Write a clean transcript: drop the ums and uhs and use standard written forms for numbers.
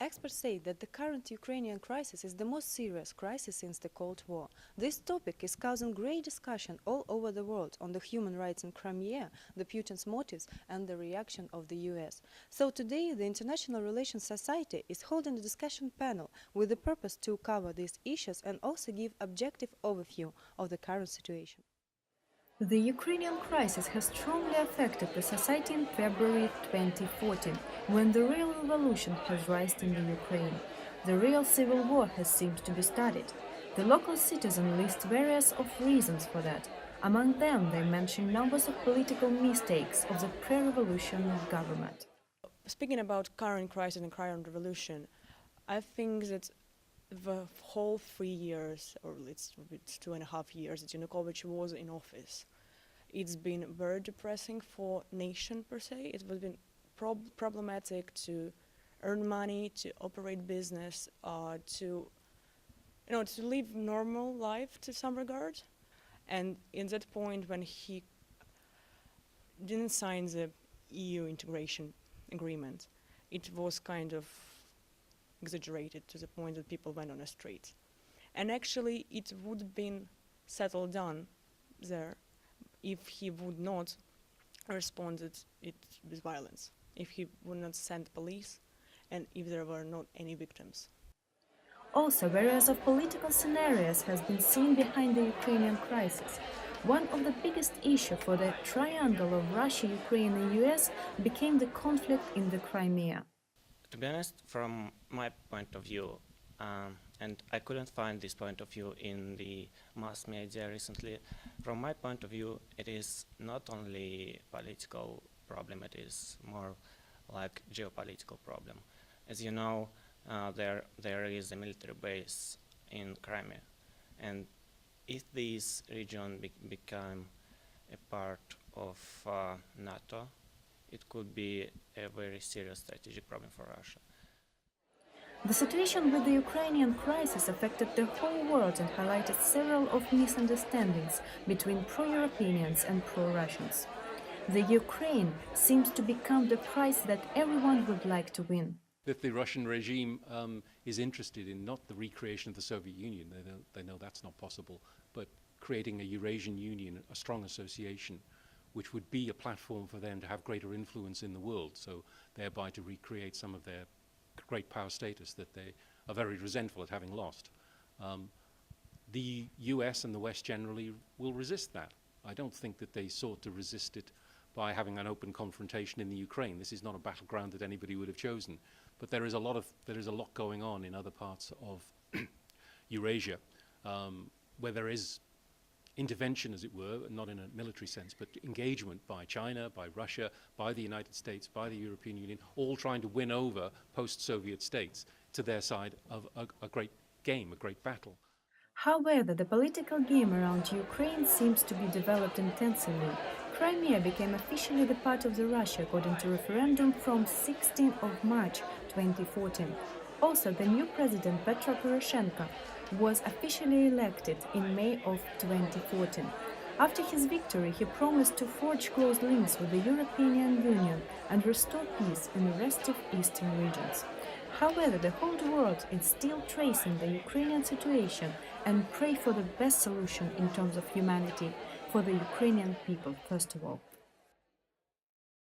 Experts say that the current Ukrainian crisis is the most serious crisis since the Cold War. This topic is causing great discussion all over the world on the human rights in Crimea, the Putin's motives and the reaction of the US. So today the International Relations Society is holding a discussion panel with the purpose to cover these issues and also give objective overview of the current situation. The Ukrainian crisis has strongly affected the society in February 2014, when the real revolution has risen in the Ukraine. The real civil war has seemed to be started. The local citizens list various of reasons for that. Among them, they mention numbers of political mistakes of the pre-revolution government. Speaking about current crisis and current revolution, I think that the whole 3 years, or it's 2.5 years, that Yanukovych was in office, it's been very depressing for nation per se. It has been problematic to earn money, to operate business, to live normal life to some regard. And in that point, when he didn't sign the EU integration agreement, it was kind of exaggerated to the point that people went on the streets. And actually, it would have been settled down there if he would not responded it with violence, if he would not send police, and if there were not any victims. Also, various of political scenarios has been seen behind the Ukrainian crisis. One of the biggest issues for the triangle of Russia, Ukraine and US became the conflict in the Crimea. To be honest, from my point of view, and I couldn't find this point of view in the mass media recently, from my point of view, it is not only political problem, it is more like geopolitical problem. As you know, there is a military base in Crimea, and if this region become a part of NATO, it could be a very serious strategic problem for Russia. The situation with the Ukrainian crisis affected the whole world and highlighted several of misunderstandings between pro-Europeans and pro-Russians. The Ukraine seems to become the prize that everyone would like to win. That the Russian regime is interested in not the recreation of the Soviet Union, they know that's not possible, but creating a Eurasian Union, a strong association, which would be a platform for them to have greater influence in the world, so thereby to recreate some of their great power status that they are very resentful at having lost. The US and the West generally will resist that. I don't think that they sought to resist it by having an open confrontation in the Ukraine. This is not a battleground that anybody would have chosen. But there is a lot going on in other parts of Eurasia, where there is intervention, as it were, not in a military sense, but engagement by China, by Russia, by the United States, by the European Union, all trying to win over post-Soviet states to their side of a great game, a great battle. However, the political game around Ukraine seems to be developed intensively. Crimea became officially the part of the Russia according to referendum from 16th of March 2014. Also, the new president Petro Poroshenko was officially elected in May of 2014. After his victory, he promised to forge close links with the European Union and restore peace in the rest of eastern regions. However, the whole world is still tracing the Ukrainian situation and pray for the best solution in terms of humanity for the Ukrainian people, first of all.